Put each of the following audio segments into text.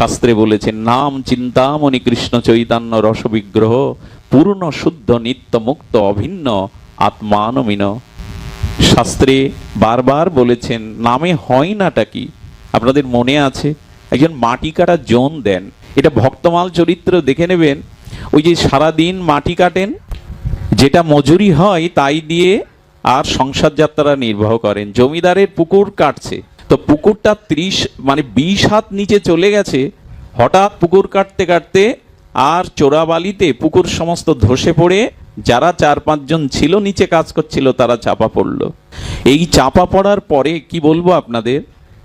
শাস্ত্রে বলেছেন, নাম চিন্তামণি কৃষ্ণ চৈতন্য রসবিগ্রহ পূর্ণ শুদ্ধ নিত্য মুক্ত অভিন্ন আত্মানমিন। শাস্ত্রে বারবার বলেছেন নামে হয় নাটা কি। আপনাদের মনে আছে একজন মাটি কাটা জন দেন, এটা ভক্তমাল চরিত্র দেখে নেবেন। ওই যে সারাদিন মাটি কাটেন, যেটা মজুরি হয় তাই দিয়ে আর সংসার যাত্রা নির্বাহ করেন। জমিদারের পুকুর কাটছে, তো পুকুরটা 20 হাত নিচে চলে গেছে। হঠাৎ পুকুর কাটতে কাটতে আর চোরাবালিতে পুকুর সমস্ত ধসে পড়ে যারা 4-5 জন ছিল নিচে কাজ করছিল তারা চাপা পড়ল। এই চাপা পড়ার পরে কি বলবো আপনাদের,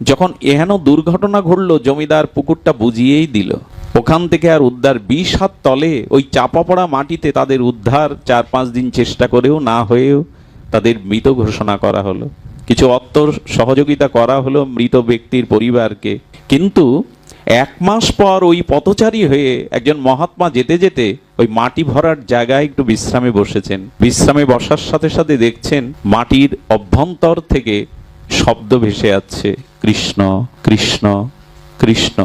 যখন এহেন দুর্ঘটনা ঘটলো, জমিদার পুকুরটা বুঝিয়েই দিল। ওখান থেকে আর উদ্ধার 20 হাত তলে ওই চাপা পড়া মাটিতে তাদের উদ্ধার 4-5 দিন চেষ্টা করেও না হয়েও তাদের মৃত ঘোষণা করা হলো। কিছু অর্থ সহযোগিতা করা হলো মৃত ব্যক্তির পরিবারকে। কিন্তু 1 মাস পর ওই পথচারী হয়ে একজন মহাত্মা যেতে যেতে ওই মাটি ভরার জায়গায় একটু বিশ্রামে বসেছেন। বিশ্রামে বসার সাথে সাথে দেখছেন মাটির অভ্যন্তর থেকে শব্দ ভেসে যাচ্ছে, কৃষ্ণ কৃষ্ণ কৃষ্ণ।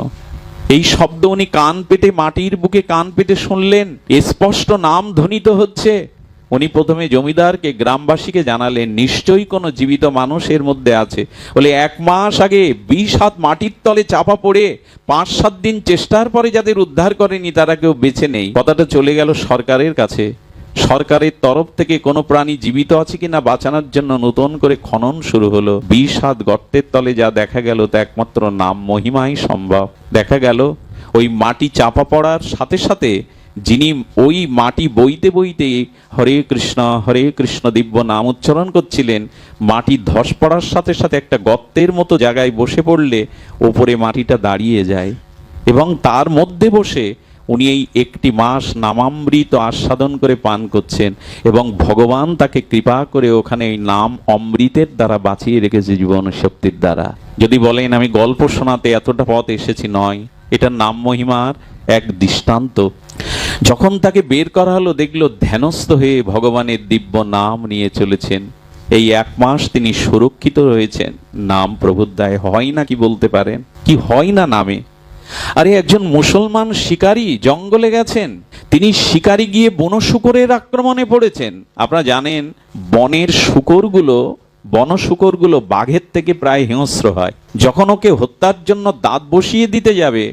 এই শব্দ উনি কান পেতে, মাটির বুকে কান পেতে শুনলেন, স্পষ্ট নাম ধ্বনিত হচ্ছে। উনি প্রথমে জমিদারকে, গ্রামবাসীকে জানালেন নিশ্চয়ই কোনো জীবিত মানুষ এর মধ্যে আছে। বলে 1 মাস আগে 20 হাত মাটির তলে চাপা পড়ে 5-7 দিন চেষ্টার পরে যাদের উদ্ধার করেনি তারা কেউ বেঁচে নেই। কথাটা চলে গেল সরকারের কাছে। সরকারের তরফ থেকে কোনো প্রাণী জীবিত আছে কিনা বাঁচানোর জন্য নতুন করে খনন শুরু হলো। 20 হাত গর্তের তলে যা দেখা গেল তা একমাত্র নাম মহিমাই সম্ভব। দেখা গেল ওই মাটি চাপা পড়ার সাথে সাথে যিনি ওই মাটি বইতে বইতে হরে কৃষ্ণ দিব্য নাম উচ্চারণ করছিলেন, মাটি ধস পড়ার সাথে সাথে একটা গর্তের মতো জায়গায় বসে পড়লে ওপরে মাটিটা দাঁড়িয়ে যায় এবং তার মধ্যে বসে উনি এই 1 মাস নামামৃত আস্বাদন করে পান করছেন এবং ভগবান তাকে কৃপা করে ওখানে এই নাম অমৃতের দ্বারা বাঁচিয়ে রেখেছে, জীবন শক্তির দ্বারা। যদি বলেন আমি গল্প শোনাতে এতটা পথ এসেছি, নয়, এটা নাম মহিমার এক দৃষ্টান্ত। যখন তাকে বের করা হলো দেখলো ধ্যানস্থ হয়ে ভগবানের দিব্য নাম নিয়ে চলেছেন। এই 1 মাস তিনি সুরক্ষিত রয়েছেন নাম প্রভুর দায়। হয় না কি বলতে পারেন, কি হয় না নামে? আরে একজন মুসলমান শিকারী জঙ্গলে গেছেন, তিনি শিকারী গিয়ে বন শূকরের আক্রমণে পড়েছেন। আপনারা জানেন বনের বন শূকরগুলো বাঘের থেকে প্রায় হিংস্র হয়। যখন ওকে হত্যার জন্য দাঁত বসিয়ে দিতে যাবে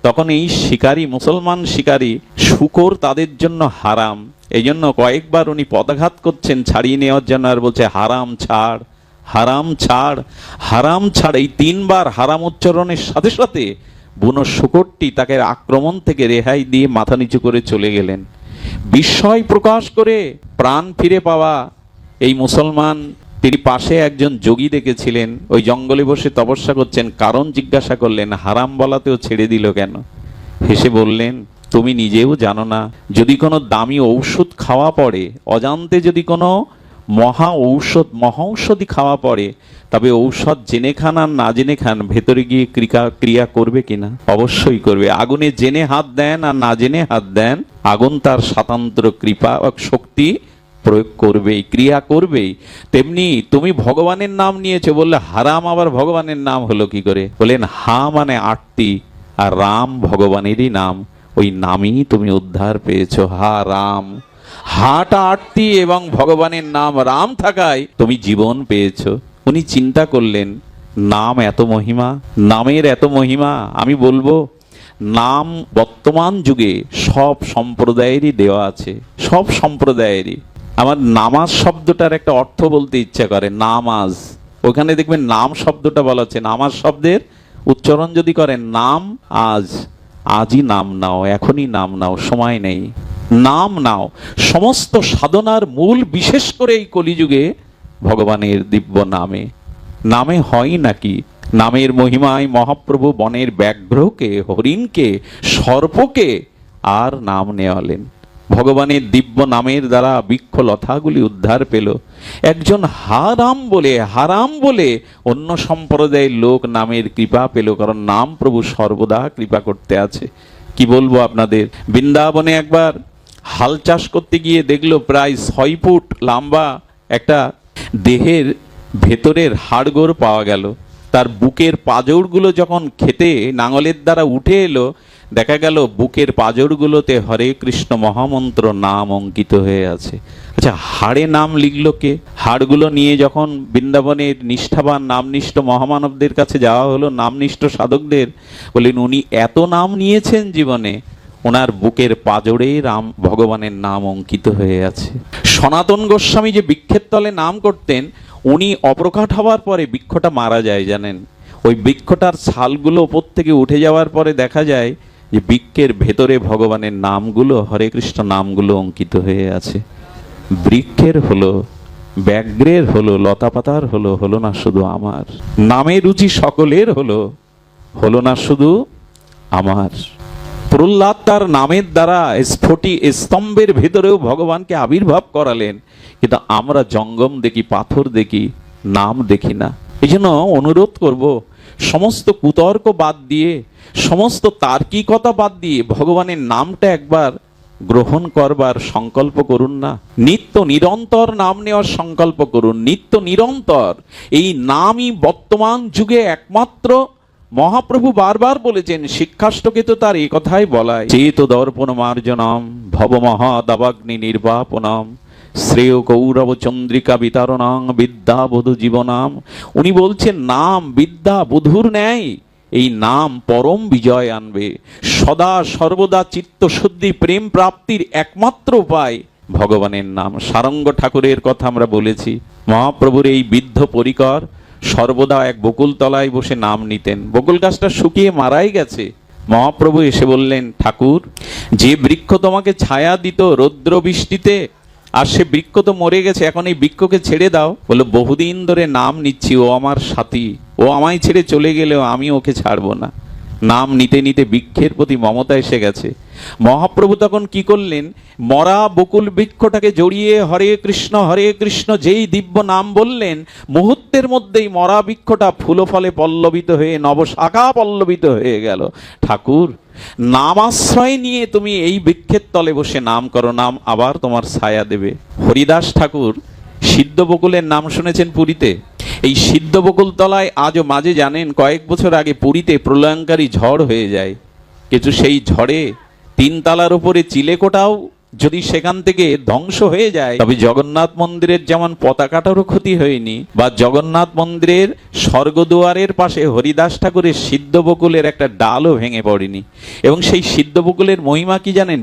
তখন এই শিকারী, মুসলমান শিকারী শূকর তাদের জন্য হারাম। এই জন্য কয়েকবার উনি পদাঘাত করছেন ছাড়িয়ে নেওয়ার জন্য, আর বলছে হারাম ছাড়, হারাম ছাড়, হারাম ছাড়। এই 3 বার হারাম উচ্চারণের সাথে সাথে বুনো শূকরটি তাকে আক্রমণ থেকে রেহাই দিয়ে মাথা নিচু করে চলে গেলেন। বিস্ময় প্রকাশ করে প্রাণ ফিরে পাওয়া এই মুসলমান, তিনি পাশে একজন যোগী দেখেছিলেন, ওই জঙ্গলে বসে তপস্যা করছেন। কারণ জিজ্ঞাসা করলেন, হারাম বলাতেও ছেড়ে দিল কেন? হেসে বললেন, তুমি নিজেও জানো না, যদি কোনো দামি ঔষধ খাওয়া পড়ে, অজান্তে যদি কোনো মহা ঔষধি খাওয়া পড়ে, তবে ঔষধ জেনে খান আর না জেনে খান, ভেতরে গিয়ে ক্রিয়া করবে কিনা? অবশ্যই করবে। আগুনে জেনে হাত দেন আর না জেনে হাত দেন, আগুন তার স্বতন্ত্র কৃপা শক্তি প্রয়োগ করবেই, ক্রিয়া করবেই। তেমনি তুমি ভগবানের নাম নিয়েছো বললে হারাম আবার ভগবানের নাম হলো কি করে? বলেন হা মানে আরতি আর রাম ভগবানেরই নাম, ওই নামই তুমি উদ্ধার পেয়েছো। হা রাম, হাটা আরতি এবং ভগবানের নাম রাম থাকায় তুমি জীবন পেয়েছো। উনি চিন্তা করলেন নাম এত মহিমা, নামের এত মহিমা। আমি বলবো নাম বর্তমান যুগে সব সম্প্রদায়েরই দেওয়া আছে, সব সম্প্রদায়েরই। আমার নামাজ শব্দটার একটা অর্থ বলতে ইচ্ছা করে, নামাজ। ওখানে দেখবেন নাম শব্দটা বলা আছে। নামাজ শব্দের উচ্চারণ যদি করেন নাম আজ, আজই নাম নাও, এখনই নাম নাও, সময় নেই, নাম নাও। সমস্ত সাধনার মূল বিশেষ করে এই কলিযুগে ভগবানের দিব্য নামে। নামে হয় নাকি? নামের মহিমায় মহাপ্রভু বনের ব্যাঘ্রকে, হরিণকে, সর্পকে আর নাম নেওয়ালেন। ভগবানের দিব্য নামের দ্বারা বৃক্ষলতাগুলি উদ্ধার পেল। একজন হারাম বলে অন্য সম্প্রদায়ের লোক নামের কৃপা পেল, কারণ নাম প্রভু সর্বদা কৃপা করতে আছে। কি বলবো আপনাদের, বৃন্দাবনে একবার হাল চাষ করতে গিয়ে দেখলো প্রায় 6 ফুট লম্বা একটা দেহের ভেতরের হাড়গোড় পাওয়া গেল। তার বুকের পাঁজরগুলো যখন খেতে নাঙলের দ্বারা উঠে এলো, দেখা গেল বুকের পাঁজরগুলোতে হরে কৃষ্ণ মহামন্ত্র নাম অঙ্কিত হয়ে আছে। আচ্ছা, হাড়ে নাম লিখলো কে? হাড়গুলো নিয়ে যখন বৃন্দাবনের নিষ্ঠাবান নামনিষ্ঠ মহামানবদের কাছে যাওয়া হলো, নামনিষ্ঠ সাধকদের, বললেন উনি এত নাম নিয়েছেন জীবনে, ওনার বুকের পাঁজরে রাম ভগবানের নাম অঙ্কিত হয়ে আছে। সনাতন গোস্বামী যে বৃক্ষের তলে নাম করতেন, উনি অপ্রকাট হওয়ার পরে বৃক্ষটা মারা যায় জানেন। ওই বৃক্ষটার ছালগুলো ওপর থেকে উঠে যাওয়ার পরে দেখা যায় যে বৃক্ষের ভেতরে ভগবানের নামগুলো, হরে কৃষ্ণ নামগুলো অঙ্কিত হয়ে আছে। বৃক্ষের হলো, ব্যাঘ্রের হলো, লতাপাতার হলো, হলো না শুধু আমার। নামে রুচি সকলের হলো, হলো না শুধু আমার। প্রহ্লাদ তার নামের দ্বারা স্ফটি স্তম্ভের ভেতরেও ভগবানকে আবির্ভাব করালেন, কিন্তু আমরা জঙ্গম দেখি, পাথর দেখি, নাম দেখি না। এই জন্য অনুরোধ করব, সমস্ত কুতর্ক বাদ দিয়ে, সমস্ত তার্কিকতা বাদ দিয়ে ভগবানের নামটা একবার গ্রহণ করবার সংকল্প করুন না। নিত্য নিরন্তর নাম নেওয়ার সংকল্প করুন, নিত্য নিরন্তর। এই নামই বর্তমান যুগে একমাত্র। মহাপ্রভু বারবার বলেছেন, শিক্ষাষ্টকে তো তার এই কথাই বলায়, চেত দর্পণ মার্জনম ভব মহাদাবাগ্নি নির্বাপনম শ্রেয় কৌরব চন্দ্রিকা বিতারণাং বিদ্যা বধু জীবনাম। উনি বলছেন নাম বিদ্যা বধুর ন্যায়, এই নাম পরম বিজয় আনবে। সদা সর্বদা চিত্তশুদ্ধি প্রেম প্রাপ্তির একমাত্র উপায় ভগবানের নাম। সারঙ্গ ঠাকুরের কথা আমরা বলেছি, মহাপ্রভুর এই বৃদ্ধ পরিকর সর্বদা এক বকুল তলায় বসে নাম নিতেন। বকুল গাছটা শুকিয়ে মারাই গেছে। মহাপ্রভু এসে বললেন, ঠাকুর, যে বৃক্ষ তোমাকে ছায়া দিত রৌদ্র বৃষ্টিতে, আর সে বৃক্ষ তো মরে গেছে, এখন এই বৃক্ষকে ছেড়ে দাও। বলে, বহুদিন ধরে নাম নিচ্ছি, ও আমার সাথী, ও আমায় ছেড়ে চলে গেলেও আমি ওকে ছাড়বো না। নাম নিতে নিতে বৃক্ষের প্রতি মমতা এসে গেছে। মহাপ্রভু তখন কি করলেন, মরা বকুল বৃক্ষটাকে জড়িয়ে হরে কৃষ্ণ যেই দিব্য নাম বললেন, মুহূর্তের মধ্যেই মরা বৃক্ষটা ফুল ফলে পল্লবিত হয়ে নবশাখা পল্লবিত হয়ে গেল। ঠাকুর, নামাশ্রয় নিয়ে তুমি এই বৃক্ষের তলে বসে নাম করো, নাম আবার তোমার ছায়া দেবে। হরিদাস ঠাকুর সিদ্ধ বকুলের নাম শুনেছেন পুরীতে? এই সিদ্ধ বকুল তলায় আজও মাঝে জানেন, কয়েক বছর আগে পুরীতে প্রলয়ঙ্কারী ঝড় হয়ে যায়, কিন্তু সেই ঝড়ে 3 তলার উপরে চিলেকোটাও যদি সেখান থেকে ধ্বংস হয়ে যায়, তবে জগন্নাথ মন্দিরের যেমন পতাকাটারও ক্ষতি হয়নি, বা জগন্নাথ মন্দিরের স্বর্গদুয়ারের পাশে হরিদাস ঠাকুরের সিদ্ধ বকুলের একটা ডালও ভেঙে পড়েনি। এবং সেই সিদ্ধ বকুলের মহিমা কি জানেন?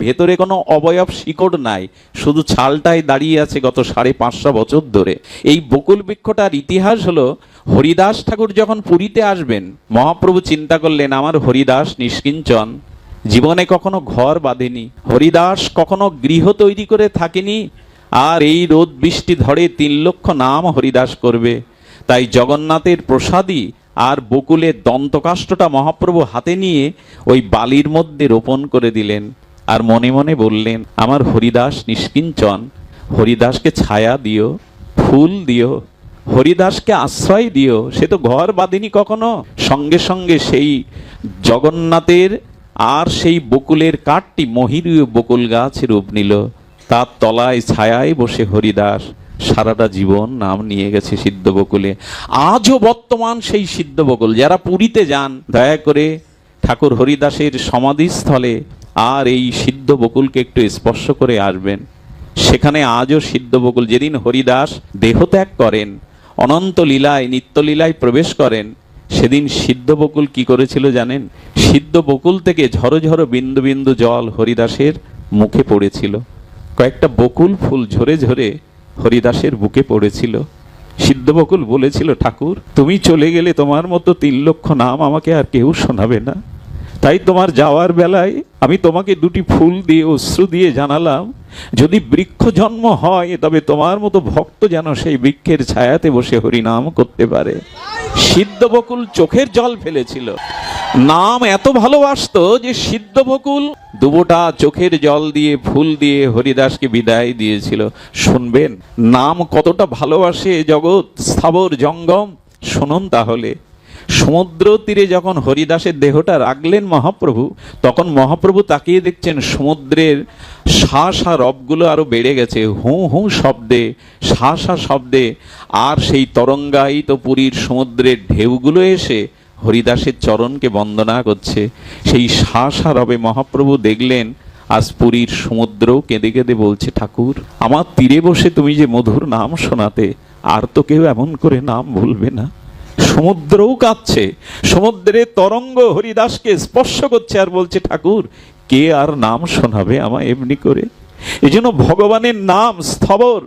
ভেতরে কোনো অবয়ব শিকড় নাই, শুধু ছালটাই দাঁড়িয়ে আছে গত 550 বছর ধরে। এই বকুল বৃক্ষটার ইতিহাস হলো, হরিদাস ঠাকুর যখন পুরীতে আসবেন, মহাপ্রভু চিন্তা করলেন, আমার হরিদাস নিষ্কিঞ্চন, জীবনে কখনো ঘর বাঁধেনি, হরিদাস কখনো গৃহ তৈরি করে থাকেনি, আর এই রোদ বৃষ্টি ধরে 3 লক্ষ নাম হরিদাস করবে। তাই জগন্নাথের প্রসাদী আর বকুলের দন্তকাষ্ঠটা মহাপ্রভু হাতে নিয়ে ওই বালির মধ্যে রোপণ করে দিলেন, আর মনে মনে বললেন, আমার হরিদাস নিষ্কিঞ্চন, হরিদাসকে ছায়া দিও, ফুল দিও, হরিদাসকে আশ্রয় দিও। সে তো ঘর বাঁধেনি কখনো। সঙ্গে সঙ্গে সেই জগন্নাথের আর সেই বকুলের কাঠটি মহিরীয় বকুল গাছের রূপ নিল। তার তলায় ছায়ায় বসে হরিদাস সারাটা জীবন নাম নিয়ে গেছে সিদ্ধ বকুলে। আজও বর্তমান সেই সিদ্ধ বকুল। যারা পুরীতে যান, দয়া করে ঠাকুর হরিদাসের সমাধিস্থলে আর এই সিদ্ধ বকুলকে একটু স্পর্শ করে আসবেন। সেখানে আজও সিদ্ধ বকুল। যেদিন হরিদাস দেহত্যাগ করেন, অনন্ত লীলায় নিত্যলীলায় প্রবেশ করেন, সেদিন সিদ্ধ বকুল কি করেছিল জানেন? সিদ্ধ বকুল থেকে ঝরো ঝরো বিন্দু বিন্দু জল হরিদাসের মুখে পড়েছিল। কয়েকটা বকুল ফুল ঝরে ঝরে হরিদাসের বুকে পড়েছিল। সিদ্ধ বকুল বলেছিল, ঠাকুর, তুমি চলে গেলে তোমার মতো 3 লক্ষ নাম আমাকে আর কেউ শোনাবে না। তাই তোমার যাওয়ার বেলায় আমি তোমাকে 2টি ফুল দিয়ে অশ্রু দিয়ে জানালাম, যদি বৃক্ষ জন্ম হয় তবে তোমার মতো ভক্ত যেন সেই বৃক্ষের ছায়াতে বসে হরিনাম করতে পারে। সিদ্ধ বকুল চোখের জল ফেলেছিল। নাম এত ভালোবাসতো যে সিদ্ধ বকুল দুবোটা চোখের জল দিয়ে ফুল দিয়ে হরিদাসকে বিদায় দিয়েছিল। শুনবেন নাম কতটা ভালোবাসে জগৎ স্থাবর জঙ্গম। শুনুন তাহলে, সমুদ্র তীরে যখন হরিদাসের দেহটা রাখলেন মহাপ্রভু, তখন মহাপ্রভু তাকিয়ে দেখছেন সমুদ্রের শা শা রবগুলো আরো বেড়ে গেছে, হু হু শব্দে, শা শা শব্দে। আর সেই তরঙ্গায়িত পুরীর সমুদ্রের ঢেউগুলো এসে হরিদাসের চরণকে বন্দনা করছে। সেই শা শা রবে মহাপ্রভু দেখলেন আজ পুরীর সমুদ্র কেঁদে কেঁদে বলছে, ঠাকুর আমার তীরে বসে তুমি যে মধুর নাম শোনাতে, আর তো কেউ এমন করে নাম ভুলবে না। সমুদ্রও কাঁদছে, সমুদ্রের তরঙ্গ হরিদাসকে স্পর্শ করছে আর বলছে, ঠাকুর কে আর নাম শোনাবে আমায় এমনি করে। এই জন্য ভগবানের নাম স্থবর।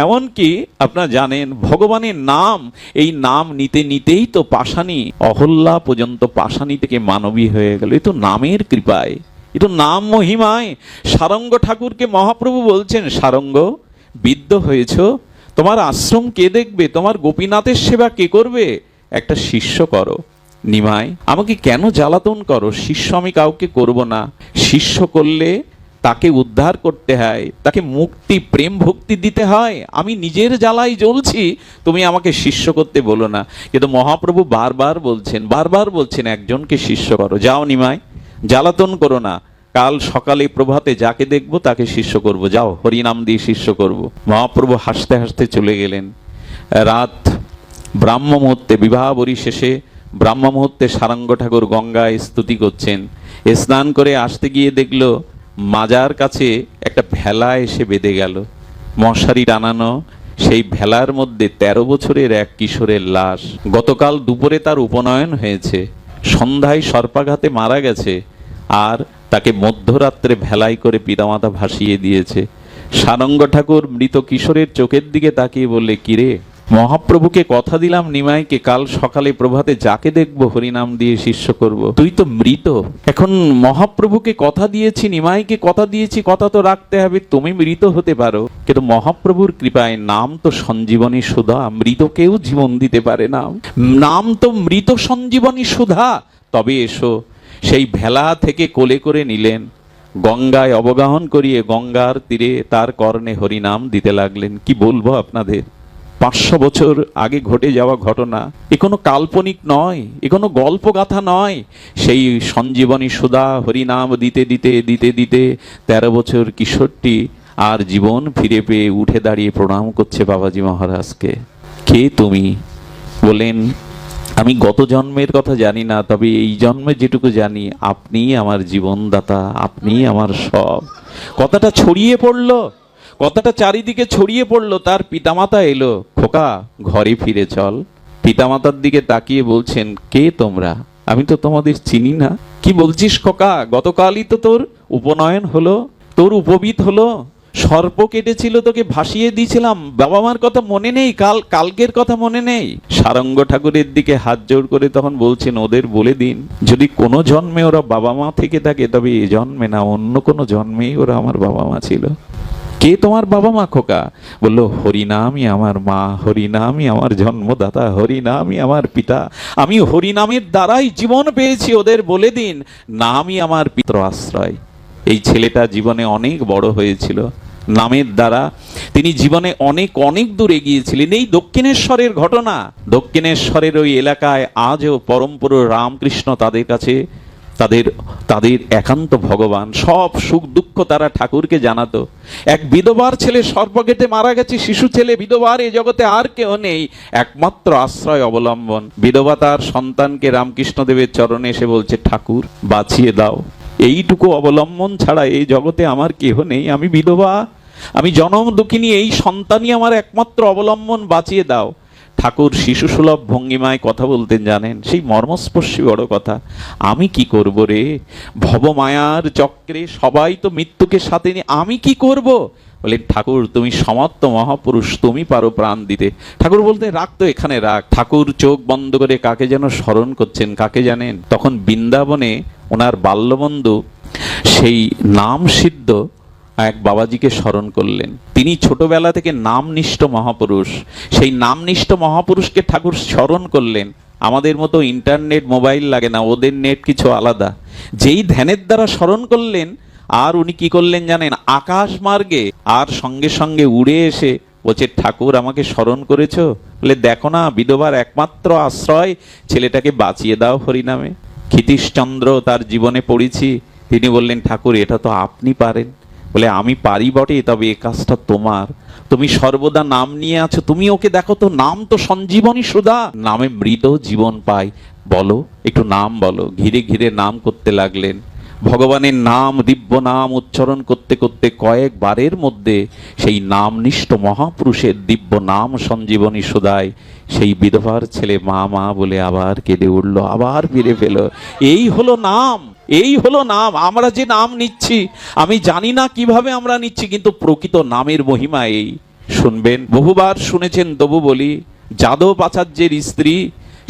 এমনকি আপনারা জানেন ভগবানের নাম, এই নাম নিতে নিতেই তো পাষাণী অহল্যা পর্যন্ত পাষাণী থেকে মানবী হয়ে গেল। এই তো নামের কৃপায়, এই তো নাম মহিমায়। সারঙ্গ ঠাকুরকে মহাপ্রভু বলছেন, সারঙ্গ বিদ্ধ হয়েছ, তোমার আশ্রম কে দেখবে, তোমার গোপীনাথের সেবা কে করবে? একটা শিষ্য করো। নিমাই আমাকে কেন জ্বালাতন করো? শিষ্য আমি কাউকে করব না। শিষ্য করলে তাকে উদ্ধার করতে হয়, তাকে মুক্তি প্রেম ভক্তি দিতে হয়। আমি নিজের জ্বালাই জ্বলছি, তুমি আমাকে শিষ্য করতে বলো না। কিন্তু মহাপ্রভু বারবার বলছেন একজনকে শিষ্য করো। যাও নিমাই, জ্বালাতন করো না। কাল সকালে প্রভাতে যাকে দেখবো তাকে শিষ্য করব, যাও হরিনাম দিয়ে শিষ্য করব। মহাপ্রভু হাসতে হাসতে চলে গেলেন। রাত ব্রাহ্ম মুহূর্তে, বিবাহ বরি শেষে ব্রাহ্ম মুহূর্তে সারঙ্গ ঠাকুর গঙ্গায় স্তুতি করছেন। স্নান করে আসতে গিয়ে দেখলো মাজার কাছে একটা ভেলা এসে বেঁধে গেল, মশারি টানানো। সেই ভেলার মধ্যে 13 বছরের এক কিশোরের লাশ। গতকাল দুপুরে তার উপনয়ন হয়েছে, সন্ধ্যায় সর্পাঘাতে মারা গেছে, আর তাকে মধ্যরাত্রে ভেলাই করে পিতামাতা ভাসিয়ে দিয়েছে। সারঙ্গ ঠাকুর মৃত কিশোরের চোখের দিকে তাকিয়ে বললে, কিরে, মহাপ্রভুকে কথা দিলাম নিমাইকে কাল সকালে প্রভাতে যাকে দেখবো হরিনাম দিয়ে শিষ্য করব, তুই তো মৃত। এখন মহাপ্রভুকে কথা দিয়েছি, নিমাইকে কথা দিয়েছি, কথা তো রাখতে হবে। তুমি মৃত হতে পারো, কিন্তু মহাপ্রভুর কৃপায় নাম তো সঞ্জীবনী সুধা, মৃতকেও জীবন দিতে পারে নাম। নাম তো মৃত সঞ্জীবনী সুধা। তবে এসো। সেই ভেলা থেকে কোলে করে নিলেন, গঙ্গায় অবগাহন করিয়ে গঙ্গার তীরে তার কর্ণে হরিনাম দিতে লাগলেন। কি বলবো আপনাদের, 500 বছর আগে ঘটে যাওয়া ঘটনা। এ কোনো কাল্পনিক নয়, এ কোনো গল্পগাথা নয়। সেই সঞ্জীবনী সুধা হরিনাম দিতে দিতে দিতে দিতে 13 বছর কিশোরটি আর জীবন ফিরে পেয়ে উঠে দাঁড়িয়ে প্রণাম করছে বাবাজি মহারাজকে। কে তুমি? বলেন, আমি গত জন্মের কথা জানি না, তবে এই জন্মে যেটুকু জানি, আপনিই আমার জীবনদাতা, আপনিই আমার সব। কথাটা ছড়িয়ে পড়লো, কথাটা চারিদিকে ছড়িয়ে পড়লো। তার পিতামাতা এলো, খোকা ঘরে ফিরে চল। পিতামাতার দিকে তাকিয়ে বলছেন, কে তোমরা? আমি তো তোমাদের চিনি না। কি বলছিস খোকা? গতকালই তো তোর উপনয়ন হলো, তোর উপবিত হলো, সর্প কেটেছিল, তোকে ভাসিয়ে দিয়েছিলাম। বাবা মার কথা মনে নেই? কালকের কথা মনে নেই? সারঙ্গ ঠাকুরের দিকে হাত জোর করে তখন বলছেন, ওদের বলে দিন যদি কোনো জন্মে ওরা বাবা মা থেকে থাকে, তবে এ জন্মে না, অন্য কোনো জন্মেই ওরা আমার বাবা মা ছিল। কে তোমার বাবা মা খোকা? বললো, হরিনামই আমার মা, হরিনামই আমার জন্মদাতা, হরিনামই আমার পিতা। আমি হরিনামের দ্বারাই জীবন পেয়েছি, ওদের বলে দিন নামই আমার পিতৃ আশ্রয়। এই ছেলেটা জীবনে অনেক বড় হয়েছিল নামের দ্বারা। তিনি জীবনে অনেক অনেক দূর এগিয়েছিলেন। এই দক্ষিণেশ্বরের ঘটনা, দক্ষিণেশ্বরের ওই এলাকায় আজও পরমপুরুষ রামকৃষ্ণ তাদের কাছে তাদের একান্ত ভগবান। সব সুখ দুঃখ তারা ঠাকুরকে জানাতো। এক বিধবার ছেলে সর্পঘাতে মারা গেছে, শিশু ছেলে, বিধবার এ জগতে আর কেউ নেই, একমাত্র আশ্রয় অবলম্বন। বিধবা তার সন্তানকে রামকৃষ্ণদেবের চরণে এসে বলছে, ঠাকুর বাঁচিয়ে দাও, এইটুকু অবলম্বন ছাড়া এই জগতে আমার কেহ নেই। আমি বিধবা, আমি জনম দুঃখিনী, এই সন্তানই আমার একমাত্র অবলম্বন, বাঁচিয়ে দাও। ঠাকুর শিশু সুলভ ভঙ্গিমায় কথা বলতেন, জানেন, সেই মর্মস্পর্শী বড় কথা। আমি কি করব রে, ভবমায়ার চক্রে সবাই তো মৃত্যুকে সাথে নিয়ে, আমি কি করব? বলে, ঠাকুর তুমি সমর্থ মহাপুরুষ, তুমি পারো প্রাণ দিতে। ঠাকুর বলতে, রাখ তো এখানে রাখ। ঠাকুর চোখ বন্ধ করে কাকে যেন স্মরণ করছেন। কাকে জানেন? তখন বৃন্দাবনে ওনার বাল্যবন্ধু সেই নাম সিদ্ধ এক বাবাজিকে স্মরণ করলেন। তিনি ছোটবেলা থেকে নামনিষ্ঠ মহাপুরুষ। সেই নামনিষ্ঠ মহাপুরুষকে ঠাকুর স্মরণ করলেন। আমাদের মতো ইন্টারনেট মোবাইল লাগে না, ওদের নেট কিছু আলাদা। যেই ধ্যানের দ্বারা স্মরণ করলেন, আর উনি কি করলেন জানেন? আকাশ মার্গে আর সঙ্গে সঙ্গে উড়ে এসে বলছে, ঠাকুর আমাকে স্মরণ করেছো? বলে, দেখো না, বিধবার একমাত্র আশ্রয়, ছেলেটাকে বাঁচিয়ে দাও হরিনামে। ক্ষিতীশচন্দ্র তার জীবনে পড়েছি, তিনি বললেন, ঠাকুর এটা তো আপনি পারেন। বলে, আমি পারি বটে, তবে এ কাজটা তোমার। তুমি সর্বদা নাম নিয়ে আছো, তুমি ওকে দেখো তো, নাম তো সঞ্জীবনী সুধা, নামে মৃত জীবন পায়। বলো, একটু নাম বলো। ঘিরে ঘিরে নাম করতে লাগলেন। ভগবানের নাম, দিব্য নাম উচ্চারণ করতে করতে কয়েকবারের মধ্যে সেই নামনিষ্ঠ মহাপুরুষের দিব্য নাম সঞ্জীবনী সুধায় সেই বিধবার ছেলে মা মা বলে আবার কেঁদে উঠলো, আবার ফিরে পেল। এই হলো নাম, এই হলো নাম। আমরা যে নাম নিচ্ছি, আমি জানি না কিভাবে আমরা নিচ্ছি, কিন্তু প্রকৃত নামের মহিমা এই। শুনবেন, বহুবার শুনেছেন, তবু বলি। যাদব আচার্যের স্ত্রী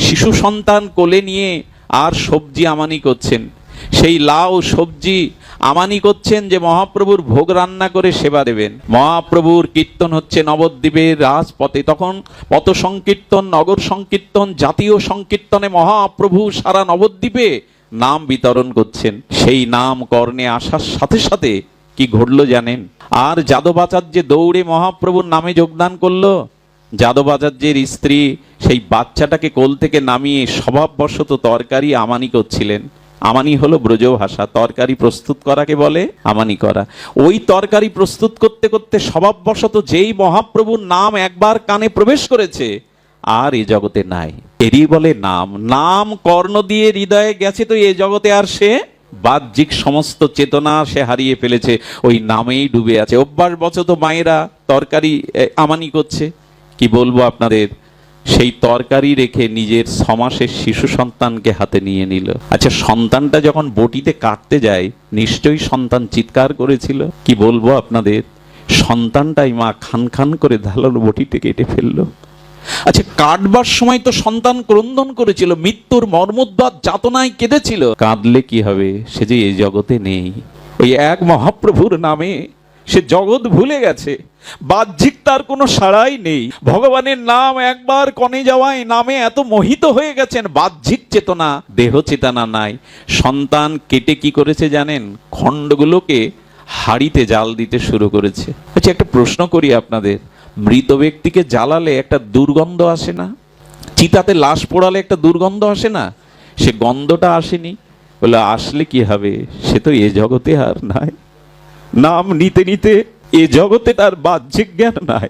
শিশু সন্তান কোলে নিয়ে আর সবজি আমানি করছেন। সেই লাউ সবজি আমানি করছেন যে মহাপ্রভুর ভোগ রান্না করে সেবা দেবেন। মহাপ্রভুর কীর্তন হচ্ছে নবদ্বীপের রাজপথে। তখন পথ সংকীর্তন, নগর সংকীর্তন, জাতীয় সংকীর্তনে মহাপ্রভু সারা নবদ্বীপে নাম বিতরণ করছেন। সেই নাম কর্ণে আসার সাথে সাথে কি ঘটলো জানেন? আর যাদবাচার্য দৌড়ে মহাপ্রভুর নামে যোগদান করলো। যাদবাচার্যের স্ত্রী সেই বাচ্চাটাকে কোল থেকে নামিয়ে স্বভাববশত তরকারি আমানি করছিলেন। আমানি হলো ব্রজ ভাষা, তরকারি প্রস্তুত করাকে বলে আমানি করা। ওই তরকারি প্রস্তুত করতে করতে স্বভাববশত যেই মহাপ্রভুর নাম একবার কানে প্রবেশ করেছে, আর এ জগতে নাই। এরই বলে নাম। নাম কর্ণ দিয়ে হৃদয়ে গেছে, তো এ জগতে আর সে বাহ্যিক সমস্ত চেতনা সে হারিয়ে ফেলেছে, ওই নামেই ডুবে আছে। অভ্যাসবশত মায়েরা তরকারি আমানি করছে। কি বলবো আপনাদের, সেই তরকারি রেখে নিজের 6 মাসের শিশু সন্তানকে হাতে নিয়ে নিল। আচ্ছা, সন্তানটা যখন বটিতে কাটতে যায়, নিশ্চয়ই সন্তান চিৎকার করেছিল। কি বলবো আপনাদের, সন্তানটাই মা খান খান করে ধারালো বটিতে কেটে ফেললো। আচ্ছা, কাটবার সময় তো সন্তান ক্রন্দন করেছিল, মৃত্যুর মর্মোদ্বাদ যাতনায় কেঁদেছিল। কাঁদলে কি হবে, সে যে এই জগতে নেই। ওই এক মহাপ্রভুর নামে সে জগৎ ভুলে গেছে, বাহ্যিক তার কোনো সাড়াই নেই। ভগবানের নাম একবার কনে যাওয়ায় নামে এত মোহিত হয়ে গেছেন, বাহ্যিক চেতনা, দেহ চেতনা নাই। সন্তান কেটে কি করেছে জানেন? খণ্ডগুলোকে হাড়িতে জাল দিতে শুরু করেছে। আচ্ছা, একটা প্রশ্ন করি আপনাদের, মৃত ব্যক্তিকে জ্বালালে একটা দুর্গন্ধ আসে না? চিতাতে লাশ পোড়ালে একটা দুর্গন্ধ আসে না? সে গন্ধটা আসেনি। বলে, আসলে কি হবে, সে তো এ জগতে আর নাই। নাম নিতে নিতে এ জগতে তার বাহ্যিক জ্ঞান নাই।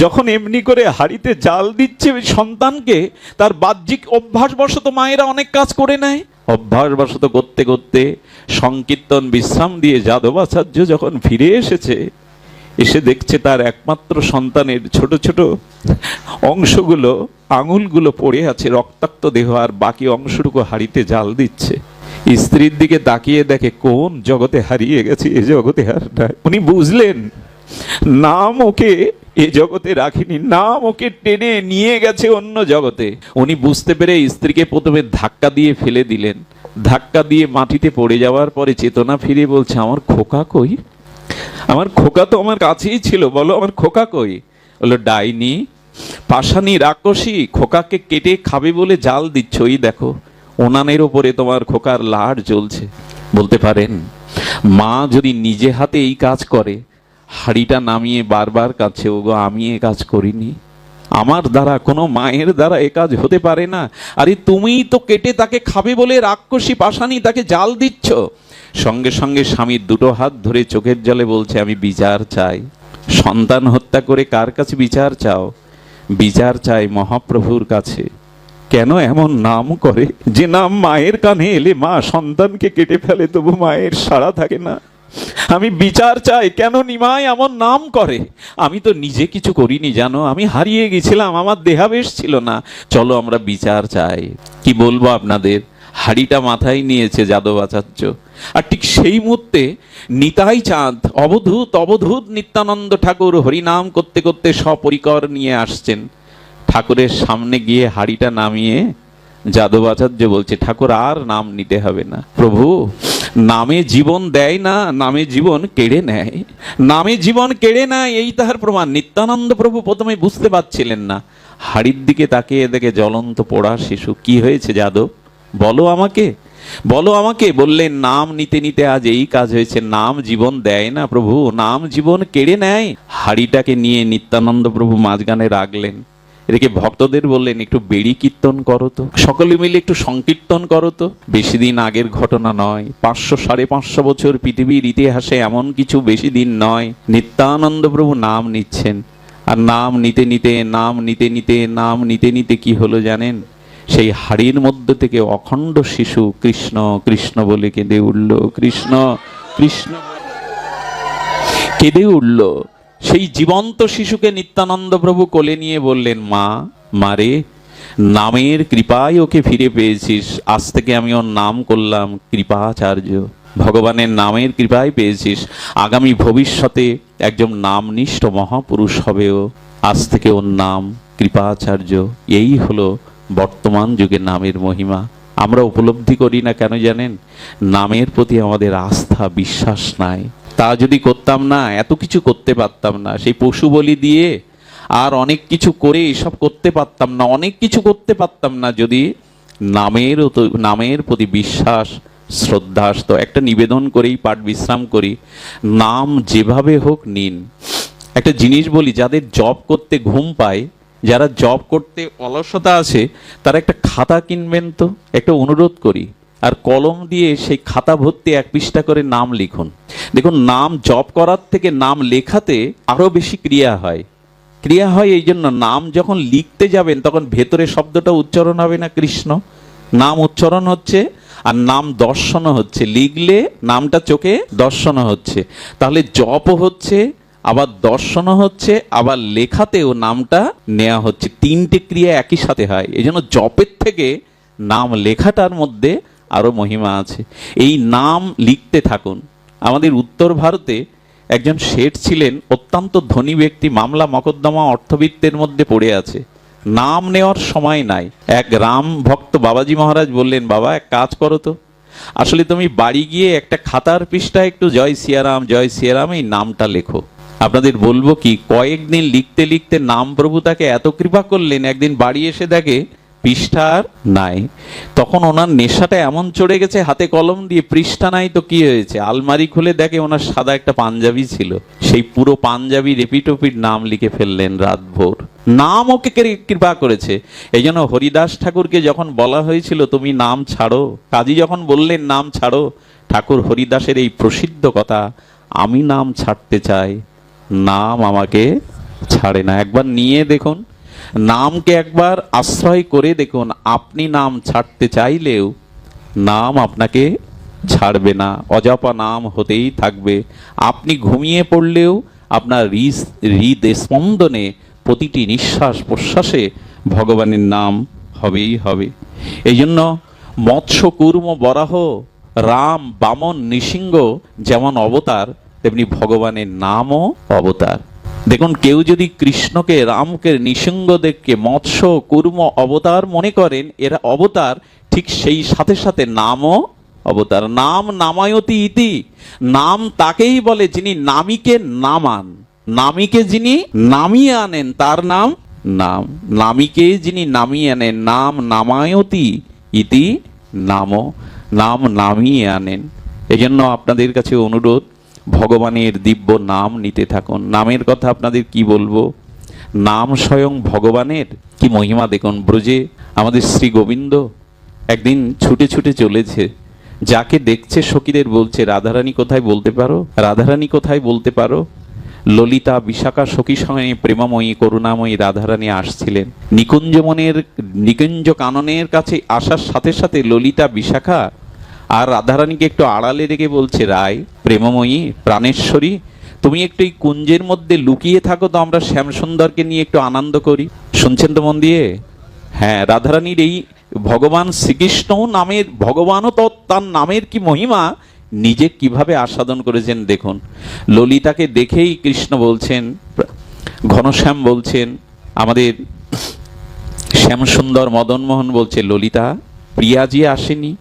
যখন এমনি করে হাড়িতে জাল দিচ্ছে সন্তানকে, তার বাহ্যিক অভ্যাসবশত মায়েরা অনেক কাজ করে নেয়। অভ্যাসবশত করতে করতে সংকীর্তন বিশ্রাম দিয়ে যাদবাচার্য যখন ফিরে এসেছে, এসে দেখছে তার একমাত্র সন্তানের ছোট ছোট অংশগুলো, আঙুলগুলো পড়ে আছে, রক্তাক্ত দেহ, আর বাকি অংশটুকু হাড়িতে জাল দিচ্ছে। স্ত্রীর দিকে তাকিয়ে দেখে কোন জগতে হারিয়ে গেছে, এ জগতে আর নাই। উনি বুঝলেন নাম ওকে এ জগতে রাখিনি, নাম ওকে টেনে নিয়ে গেছে অন্য জগতে। উনি বুঝতে পেরে স্ত্রীকে প্রথমে ধাক্কা দিয়ে ফেলে দিলেন। ধাক্কা দিয়ে মাটিতে পড়ে যাওয়ার পরে চেতনা ফিরে বলছে, আমার খোকা কই? আমার খোকা তো আমার কাছেই ছিল, বলো আমার খোকা কই? বললো, ডাইনি, পাষাণী, রাক্ষসী খোকাকে কেটে খাবে বলে জাল দিচ্ছ, ওই দেখো উনানের ওপরে তোমার খোকার লাড় জ্বলছে। বলতে পারেন, মা যদি নিজে হাতে এই কাজ করে, হাড়িটা নামিয়ে বারবার কাছে, ওগো আমি এ কাজ করিনি, আমার দ্বারা, কোনো মায়ের দ্বারা এ কাজ হতে পারে না। আরে তুমিই তো কেটে তাকে খাবে বলে রাক্ষসী পাষাণী তাকে জাল দিচ্ছ। সঙ্গে সঙ্গে স্বামীর দুটো হাত ধরে চোখের জলে বলছে, আমি বিচার চাই। সন্তান হত্যা করে কার কাছে বিচার চাও? বিচার চাই মহাপ্রভুর কাছে। কেন এমন নাম করে যে নাম মায়ের কানে এলে মা সন্তানকে কেটে ফেলে, তবু মায়ের সাড়া থাকে না? আমি বিচার চাই, কেন নিমাই এমন নাম করে? আমি তো নিজে কিছু করিনি জানো, আমি হারিয়ে গেছিলাম, আমার দেহাবেশ ছিল না। চলো আমরা বিচার চাই। কি বলবো আপনাদের, হাড়িটা মাথায় নিয়েছে যাদবাচার্য। আর ঠিক সেই মুহূর্তে নিতাই চাঁদ, অবধূত অবধূত নিত্যানন্দ ঠাকুর হরিনাম করতে করতে সপরিকর নিয়ে আসছেন। ঠাকুরের সামনে গিয়ে হাড়িটা নামিয়ে যাদবাচার্য বলছে, ঠাকুর আর নাম নিতে হবে না। প্রভু নামে জীবন দেয় না, নামে জীবন কেড়ে নেয়। নামে জীবন কেড়ে নেয়, এই তাহার প্রমাণ। নিত্যানন্দ প্রভু প্রথমে বুঝতে পারছিলেন না। হাড়ির দিকে তাকিয়ে দেখে জ্বলন্ত পোড়া শিশু। কি হয়েছে যাদব, বলো আমাকে। বলো আমাকে। বললেন, নাম নিতে নিতে আজ এই কাজ হয়েছে। নাম জীবন দেয় না প্রভু, নাম জীবন কেড়ে নেয়। হাড়িটাকে নিয়ে নিত্যানন্দ প্রভু মাঝখানে রাখলেন, এদিকে ভক্তদের বললেন, একটু বেড়ি কীর্তন করো তো, সকলে মিলে একটু সংকীর্তন করো তো। বেশি দিন আগের ঘটনা নয়, 500-550 বছর পৃথিবীর ইতিহাসে এমন কিছু বেশি দিন নয়। নিত্যানন্দ প্রভু নাম নিচ্ছেন, আর নাম নিতে নিতে নাম নিতে নিতে নাম নিতে নিতে কি হলো জানেন? সেই হাড়ির মধ্যে থেকে অখণ্ড শিশু কৃষ্ণ কৃষ্ণ বলে কেঁদে উঠল, কৃষ্ণ কৃষ্ণ কেঁদে উঠল। সেই জীবন্ত শিশুকে নিত্যানন্দ প্রভু কোলে নিয়ে বললেন, মা, মারে, নামের কৃপায় ওকে ফিরে পেয়েছিস, আজ থেকে আমি ওর নাম করলাম কৃপাচার্য। ভগবানের নামের কৃপায় পেয়েছিস, আগামী ভবিষ্যতে একজন নামনিষ্ঠ মহাপুরুষ হবে ও। আজ থেকে ওর নাম কৃপাচার্য। এই হলো বর্তমান যুগে নামের মহিমা। আমরা উপলব্ধি করি না কেন জানেন? নামের প্রতি আমাদের আস্থা বিশ্বাস নাই। তা যদি করতাম না, এত কিছু করতে পারতাম না। সেই পশু বলি দিয়ে আর অনেক কিছু করে এসব করতে পারতাম না, অনেক কিছু করতে পারতাম না যদি নামের প্রতি বিশ্বাস শ্রদ্ধা আসতো। একটা নিবেদন করেই পাঠ বিশ্রাম করি, নাম যেভাবে হোক নিন। একটা জিনিস বলি, যাদের জব করতে ঘুম পায়, যারা জব করতে অলসতা আছে, তারা একটা খাতা কিনবেন তো, একটা অনুরোধ করি, আর কলম দিয়ে সেই খাতা ভর্তি 1 পৃষ্ঠা করে নাম লিখুন। দেখুন, নাম জপ করার থেকে নাম লেখাতে আরো বেশি ক্রিয়া হয়। ক্রিয়া হয় এই জন্য, নাম যখন লিখতে যাবেন তখন ভেতরে শব্দটা উচ্চারণ হবে না, কৃষ্ণ নাম উচ্চারণ হচ্ছে, আর নাম দর্শন হচ্ছে। লিখলে নামটা চোখে দর্শন হচ্ছে, তাহলে জপও হচ্ছে, আবার দর্শন হচ্ছে, আবার লেখাতেও নামটা নেওয়া হচ্ছে। 3টে ক্রিয়া একই সাথে হয়। এই জন্য জপের থেকে নাম লেখাটার মধ্যে আরো মহিমা আছে। এই নাম লিখতে থাকুন। আমাদের উত্তর ভারতে একজন শেঠ ছিলেন, অত্যন্ত ধনী ব্যক্তি, মামলা মকদ্দমা অর্থবিত্তের মধ্যে পড়ে আছে, নাম নেওয়ার সময় নাই। এক রাম ভক্ত বাবাজি মহারাজ বললেন, বাবা এক কাজ করো তো, আসলে তুমি বাড়ি গিয়ে একটা খাতার পৃষ্ঠায় একটু জয় সিয়ারাম এই নামটা লেখো। আপনাদের বলবো কি, কয়েকদিন লিখতে লিখতে নাম প্রভু তাকে এত কৃপা করলেন, একদিন বাড়ি এসে দেখে পৃষ্ঠা আর নাই। তখন ওনার নেশাটা এমন চড়ে গেছে, হাতে কলম দিয়ে পৃষ্ঠা নাই তো কি হয়েছে, আলমারি খুলে দেখে ওনার সাদা একটা পাঞ্জাবি ছিল, সেই পুরো পাঞ্জাবি রেপিটোপিট নাম লিখে ফেললেন রাতভর। নাম ওকে কৃপা করেছে। এই জন্য হরিদাস ঠাকুরকে যখন বলা হয়েছিল তুমি নাম ছাড়ো, কাজী যখন বললেন নাম ছাড়ো, ঠাকুর হরিদাসের এই প্রসিদ্ধ কথা, আমি নাম ছাড়তে চাই, নাম আমাকে ছাড়ে না। একবার নিয়ে দেখুন, নামকে একবার আশ্রয় করে দেখুন, আপনি নাম ছাড়তে চাইলেও নাম আপনাকে ছাড়বে না, অজপা নাম হতেই থাকবে। আপনি ঘুমিয়ে পড়লেও আপনার হৃদ স্পন্দনে প্রতিটি নিঃশ্বাস প্রশ্বাসে ভগবানের নাম হবেই হবে। এই জন্য মৎস্য কুর্ম বরাহ রাম বামন নৃসিংহ যেমন অবতার, তেমনি ভগবানের নামও অবতার। দেখুন, কেউ যদি কৃষ্ণকে রামকে নৃসিংহদেবকে মৎস্য কুর্ম অবতার মনে করেন, এরা অবতার, ঠিক সেই সাথে সাথে নামও অবতার। নাম নামায়তি ইতি, নাম তাকেই বলে যিনি নামীকে নামান, নামীকে যিনি নামিয়ে আনেন তার নাম নাম, নামীকে যিনি নামিয়ে আনেন, নাম নামায়তি ইতি নাম, নাম নামিয়ে আনেন। এজন্য আপনাদের কাছে অনুরোধ, ভগবানের দিব্য নাম নিতে থাকুন। নামের কথা আপনাদের কি বলবো, নাম স্বয়ং ভগবানের কি মহিমা। দেখুন, ব্রজে আমাদের শ্রী গোবিন্দ একদিন ছুটে ছুটে চলেছে, যাকে দেখছে সখীদের বলছে, রাধারানী কোথায় বলতে পারো, রাধারানী কোথায় বলতে পারো। ললিতা বিশাখা সখী সঙ্গে প্রেমময়ী করুণাময়ী রাধারানী আসছিলেন। নিকুঞ্জ কাননের কাছে আসার সাথে সাথে ললিতা বিশাখা আর রাধারানীকে একটু আড়ালে রেখে বলছে, রায় প্রেমময়ী প্রাণেশ্বরী, তুমি একটু এই কুঞ্জের মধ্যে লুকিয়ে থাকো তো, আমরা শ্যামসুন্দরকে নিয়ে একটু আনন্দ করি। শুনছেন তো মন দিয়ে? হ্যাঁ, রাধারানীর এই ভগবান শ্রীকৃষ্ণ নামের, ভগবানও তো তার নামের কি মহিমা নিজে কিভাবে আস্বাদন করেছেন দেখুন। ললিতাকে দেখেই কৃষ্ণ বলছেন, ঘনশ্যাম বলছেন, আমাদের শ্যামসুন্দর মদনমোহন বলছে, ললিতা প্রিয়াজি আসেনি।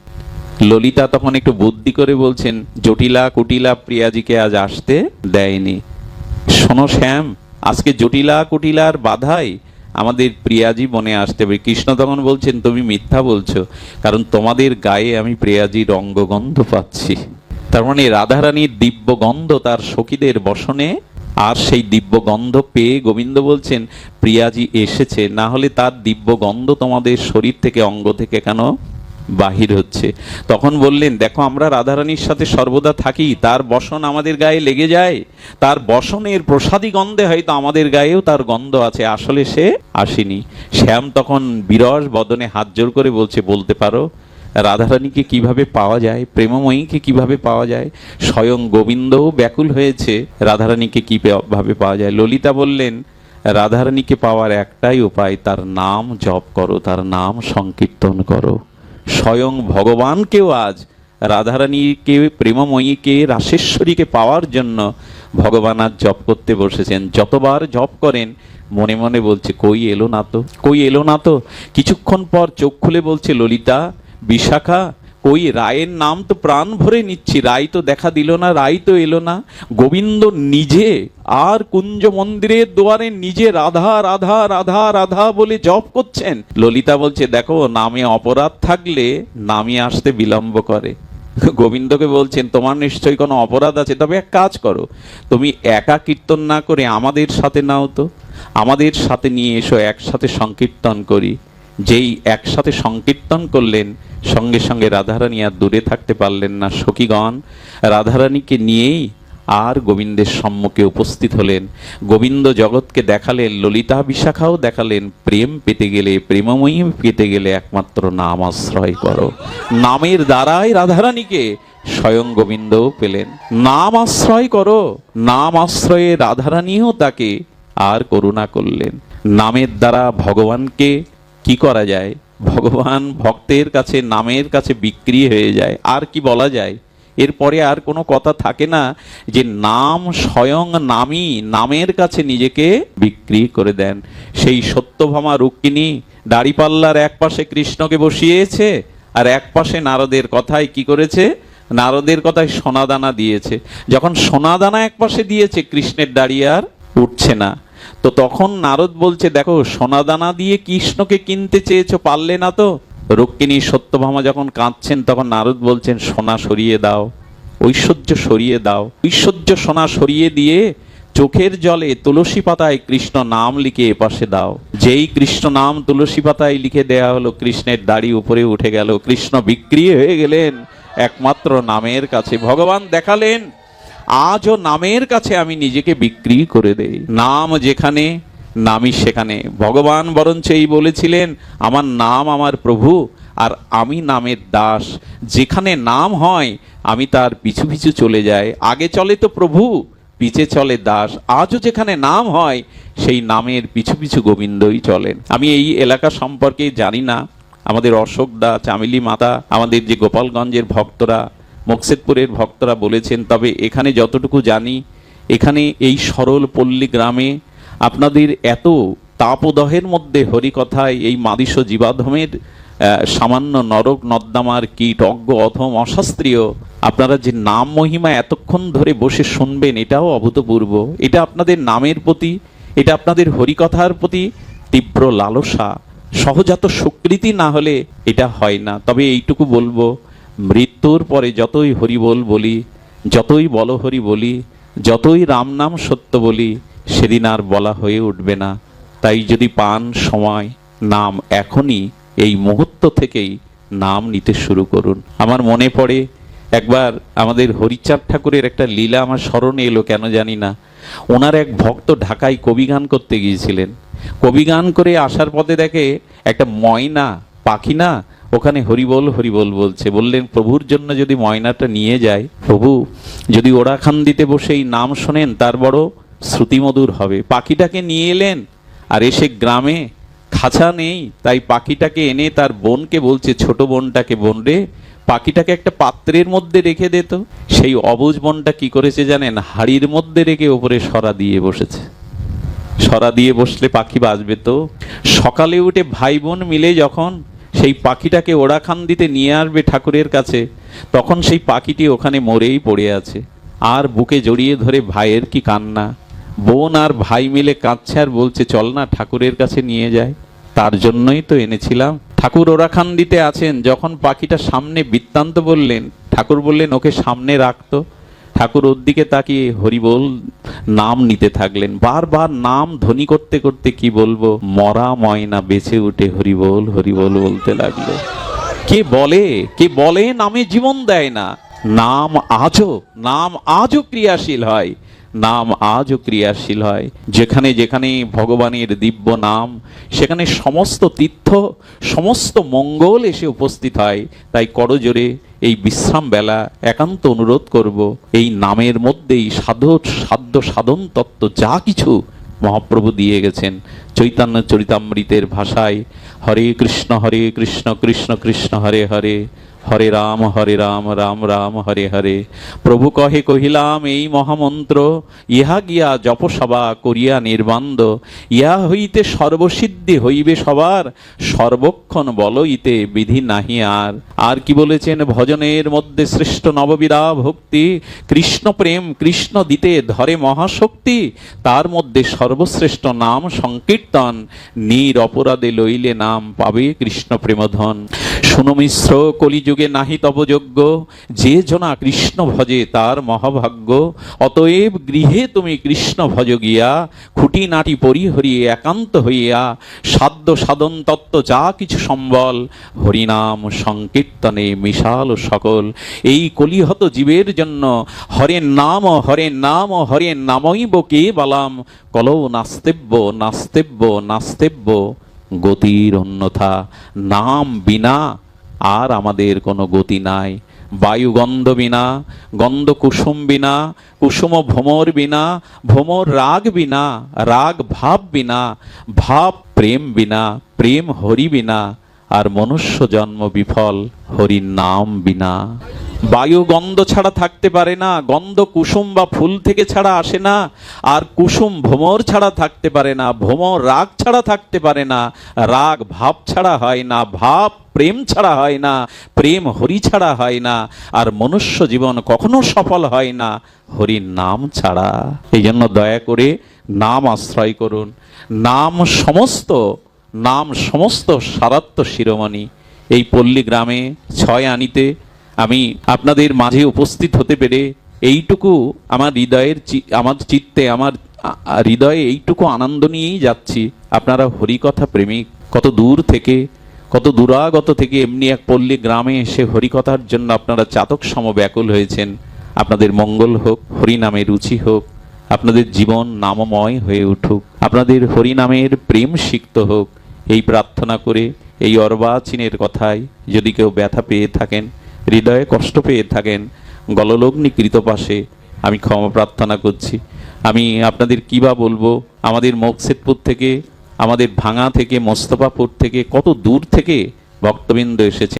ললিতা তখন একটু বুদ্ধি করে বলছেন, জটিলা কুটিলা প্রিয়াজিকে আজ আসতে দেয়নি। শোনো শ্যাম, আজকে জটিলা কুটিলার বাধায় আমাদের প্রিয়াজি বনে আসতে হবে। কৃষ্ণ তখন বলছেন তুমি মিথ্যা বলছো, কারণ তোমাদের গায়ে আমি প্রিয়াজির অঙ্গগন্ধ পাচ্ছি। তার মানে রাধারানীর দিব্য গন্ধ তার সখীদের বসনে, আর সেই দিব্য গন্ধ পেয়ে গোবিন্দ বলছেন প্রিয়াজি এসেছে, না হলে তার দিব্য গন্ধ তোমাদের শরীর থেকে, অঙ্গ থেকে কেন বাহির হচ্ছে। তখন বললেন দেখো আমরা রাধারানীর সাথে সর্বদা থাকি, তার বসন আমাদের গায়ে লেগে যায়, তার বসনের প্রসাদী গন্ধে হয়তো আমাদের গায়েও তার গন্ধ আছে, আসলে সে আসেনি। শ্যাম তখন বিরস বদনে হাত জোর করে বলছে বলতে পারো রাধারানীকে কিভাবে পাওয়া যায়, প্রেমময়ীকে কিভাবে পাওয়া যায়? স্বয়ং গোবিন্দও ব্যাকুল হয়েছে রাধারানীকে কিভাবে পাওয়া যায়। ললিতা বললেন রাধারানীকে পাওয়ার একটাই উপায়, তার নাম জপ করো, তার নাম সংকীর্তন করো। স্বয়ং ভগবানকেও আজ রাধারানীকে, প্রেমময়ীকে, রাসেশ্বরীকে পাওয়ার জন্য ভগবান আজ জপ করতে বসেছেন। যতবার জপ করেন মনে মনে বলছে কই এলো না তো, কই এলো না তো। কিছুক্ষণ পর চোখ খুলে বলছে ললিতা, বিশাখা, কই রায়ের নাম তো প্রাণ ভরে নিচ্ছি, রায় তো দেখা দিল না, রায় তো এলো না। গোবিন্দ নিজে আর কুঞ্জ মন্দিরের দুয়ারে নিজে রাধা রাধা রাধা রাধা বলে জপ করছেন। ললিতা বলছে দেখো নামে অপরাধ থাকলে নামে আসতে বিলম্ব করে। গোবিন্দকে বলছেন তোমার নিশ্চয়ই কোনো অপরাধ আছে, তবে এক কাজ করো, তুমি একা কীর্তন না করে আমাদের সাথে নাও তো, আমাদের সাথে নিয়ে এসো, একসাথে সংকীর্তন করি। যেই একসাথে সংকীর্তন করলেন সঙ্গে সঙ্গে রাধারানী আর দূরে থাকতে পারলেন না। সখীগণ রাধারানীকে নিয়েই আর গোবিন্দের সম্মুখে উপস্থিত হলেন। গোবিন্দ জগৎকে দেখালেন, ললিতা বিশাখাও দেখালেন, প্রেম পেতে গেলে, প্রেমময়ী পেতে গেলে একমাত্র নাম আশ্রয় করো। নামের দ্বারাই রাধারানীকে স্বয়ং গোবিন্দও পেলেন। নাম আশ্রয় করো, নাম আশ্রয়ে রাধারানীও তাকে আর করুণা করলেন। নামের দ্বারা ভগবানকে কি করা যায়? ভগবান ভক্তের কাছে, নামের কাছে বিক্রি হয়ে যায়। আর কি বলা যায়? এরপরে আর কোনো কথা থাকে না যে নাম স্বয়ং নামই নামের কাছে নিজেকে বিক্রি করে দেন। সেই সত্যভামা রুক্মিণী দাড়িপাল্লার এক পাশে কৃষ্ণকে বসিয়েছে, আর এক পাশে নারদের কথায় কি করেছে? নারদের কথায় সোনাদানা দিয়েছে। যখন সোনাদানা এক পাশে দিয়েছে, কৃষ্ণের দাড়ি আর উঠছে না। তো তখন নারদ বলছে দেখো সোনাদানা দিয়ে কৃষ্ণকে কিনতে চেয়েছো, পারলে না তো। রুক্মিণী সত্যভামা যখন কাঁদছেন তখন নারদ বলছেন সোনা সরিয়ে দাও, ঐশ্বর্য সরিয়ে দাও। ঐশ্বর্য সোনা সরিয়ে দিয়ে চোখের জলে তুলসী পাতায় কৃষ্ণ নাম লিখে এপাশে দাও। যেই কৃষ্ণ নাম তুলসী পাতায় লিখে দেয়া হলো, কৃষ্ণের দাড়ি উপরে উঠে গেল, কৃষ্ণ বিক্রি হয়ে গেলেন একমাত্র নামের কাছে। ভগবান দেখালেন আজও নামের কাছে আমি নিজেকে বিক্রি করে দেই। নাম যেখানে নামই সেখানে। ভগবান বরঞ্চ এই বলেছিলেন আমার নাম আমার প্রভু, আর আমি নামের দাস। যেখানে নাম হয় আমি তার পিছু পিছু চলে যাই। আগে চলে তো প্রভু, পিছে চলে দাস। আজও যেখানে নাম হয় সেই নামের পিছু পিছু গোবিন্দই চলেন। আমি এই এলাকা সম্পর্কে জানি না, আমাদের অশোক দা, চামেলি মাতা, আমাদের যে গোপালগঞ্জের ভক্তরা, মুকসেদপুরের ভক্তরা বলেছেন। তবে এখানে যতটুকু জানি, এখানে এই সরল পল্লী গ্রামে আপনাদের এত তাপদহের মধ্যে হরিকথায় এই মাদিস জীবাধমের সামান্য নরক নর্দমার কীট অজ্ঞ অধম অশাস্ত্রীয় আপনারা যে নাম মহিমা এতক্ষণ ধরে বসে শুনবেন, এটাও অভূতপূর্ব। এটা আপনাদের নামের প্রতি, এটা আপনাদের হরিকথার প্রতি তীব্র লালসা, সহজাত স্বীকৃতি না হলে এটা হয় না। তবে এইটুকু বলবো, মৃত্যুর পরে যতই হরিবোল বলি, যতই বল হরি বলি, যতই রাম নাম সত্য বলি, সেদিন আর বলা হয়ে উঠবে না। তাই যদি পান সময়, নাম এখনই এই মুহূর্ত থেকেই নাম নিতে শুরু করুন। আমার মনে পড়ে একবার আমাদের হরিচাঁদ ঠাকুরের একটা লীলা আমার স্মরণে এলো, কেন জানি না। ওনার এক ভক্ত ঢাকায় কবিগান করতে গিয়েছিলেন। কবিগান করে আসার পথে দেখে একটা ময়না পাখি না ওখানে হরিবোল হরিবোল বলছে। বললেন প্রভুর জন্য যদি ময়নাটা নিয়ে যায়, প্রভু যদি ওরাখান দিতে বসে এই নাম শোনেন তার বড় শ্রুতিমধুর হবে। পাখিটাকে নিয়ে এলেন, আর এসে গ্রামে খাঁচা নেই, তাই পাখিটাকে এনে তার বোনকে বলছে, ছোট বোনটাকে, বোন রে পাখিটাকে একটা পাত্রের মধ্যে রেখে দিত। সেই অবুঝ বোনটা কি করেছে জানেন? হাড়ির মধ্যে রেখে ওপরে সরা দিয়ে বসেছে। সরা দিয়ে বসলে পাখি বাজবে তো। সকালে উঠে ভাই বোন মিলে যখন সেই পাখিটাকে ওড়াখান দিতে নিয়ে আসবে ঠাকুরের কাছে, তখন সেই পাখিটি ওখানে মরেই পড়ে আছে। আর বুকে জড়িয়ে ধরে ভাইয়ের কি কান্না, বোন আর ভাই মিলে কাঁদছে আর বলছে চল না ঠাকুরের কাছে নিয়ে যায়। তার জন্যই তো এনেছিলাম। ঠাকুর ওরাখান্ডিতে আছেন, যখন পাখিটা সামনে বৃত্তান্ত বললেন, ঠাকুর বললেন ওকে সামনে রাখতো। ঠাকুর ওর দিকে তাকিয়ে হরিবোল নাম নিতে থাকলেন, বারবার নাম ধ্বনি করতে করতে কি বলবো, মরা ময়না বেঁচে উঠে হরিবোল হরিবোল বলতে লাগলো। কে বলে নামে জীবন দেয় না। নাম আজও ক্রিয়াশীল হয়, নাম আজও ক্রিয়াশীল হয়। যেখানে যেখানে ভগবানের দিব্য নাম, সেখানে সমস্ত তীর্থ, সমস্ত মঙ্গল এসে উপস্থিত হয়। তাই করজোরে এই বিশ্রাম বেলা একান্ত অনুরোধ করব, এই নামের মধ্যেই সাধ্য সাধন তত্ত্ব যা কিছু মহাপ্রভু দিয়ে গেছেন চৈতন্য চরিতামৃতের ভাষায়, হরে কৃষ্ণ কৃষ্ণ কৃষ্ণ হরে হরে, হরে রাম রাম রাম হরে হরে। প্রভু কহে কহিলাম এই মহামন্ত্র, ইহা গিয়া জপসভা করিয়া নির্বান্দ, ইহা হইতে সর্বসিদ্ধি হইবে সবার, সর্বক্ষণ বলইতে বিধি নাহি আর। আর কি বলেছেন, ভজনের মধ্যে শ্রেষ্ঠ নববিধা ভক্তি, কৃষ্ণ প্রেম কৃষ্ণ দিতে ধরে মহাশক্তি, তার মধ্যে সর্বশ্রেষ্ঠ নাম সংকীর্তন, নির অপরাধে লইলে নাম পাবে কৃষ্ণ প্রেমধন। শুনো মিশ্র কলিযুগে নাহি তব যোগ্য, যে জনা কৃষ্ণ ভজে তার মহাভাগ্য, অতএব গৃহে তুমি কৃষ্ণ ভজ গিয়া, খুঁটিনাটি পরিহরি একান্ত হইয়া, সাধ্য সাধন তত্ত্ব যা কিছু সম্বল, হরিনাম সংকীর্তনে মিশাল সকল। এই কলিহত জীবের জন্য হরের নাম হরে নামইব কে বালাম, কলৌ নাস্তেব্য নাস্তেব্য নাস্তেব্য গতির অন্যথা। নাম বিনা আর আমাদের কোনো গতি নাই। বায়ু গন্ধ বিনা, গন্ধ কুসুম বিনা, কুসুম ভ্রমর বিনা, ভ্রমর রাগ বিনা, রাগ ভাব বিনা, ভাব প্রেম বিনা, প্রেম হরি বিনা, আর মনুষ্য জন্ম বিফল হরির নাম বিনা। বায়ু গন্ধ ছাড়া থাকতে পারে না, গন্ধ কুসুম বা ফুল থেকে ছাড়া আসে না, আর কুসুম ভ্রমর ছাড়া থাকতে পারে না, ভ্রমর রাগ ছাড়া থাকতে পারে না, রাগ ভাব ছাড়া হয় না, ভাব প্রেম ছাড়া হয় না, প্রেম হরি ছাড়া হয় না, আর মনুষ্য জীবন কখনো সফল হয় না হরির নাম ছাড়া। এই জন্য দয়া করে নাম আশ্রয় করুন। নাম সমস্ত সারাত্ম শিরোমণি। এই পল্লী গ্রামে 6 আনিতে আমি আপনাদের মাঝে উপস্থিত হতে পেরে এইটুকু আমার চিত্তে, আমার হৃদয়ে এইটুকু আনন্দ নিয়েই যাচ্ছি। আপনারা হরিকথা প্রেমিক, কত দূর থেকে, কত দূরাগত থেকে এমনি এক পল্লী গ্রামে এসে হরিকথার জন্য আপনারা চাতক সম ব্যাকুল হয়েছেন। আপনাদের মঙ্গল হোক, হরিনামে রুচি হোক, আপনাদের জীবন নামময় হয়ে উঠুক, আপনাদের হরিনামের প্রেম সিক্ত হোক, এই প্রার্থনা করে এই অর্বাচীনের কথায় যদি কেউ ব্যথা পেয়ে থাকেন, হৃদয়ে কষ্ট পেয়ে থাকেন, গললগ্নি কৃতপাশে আমি ক্ষমা প্রার্থনা করছি। আমি আপনাদের কী বা বলবো, আমাদের মোকসেদপুর থেকে, আমাদের ভাঙা থেকে, মোস্তফাপুর থেকে, কত দূর থেকে ভক্তবৃন্দ এসেছে।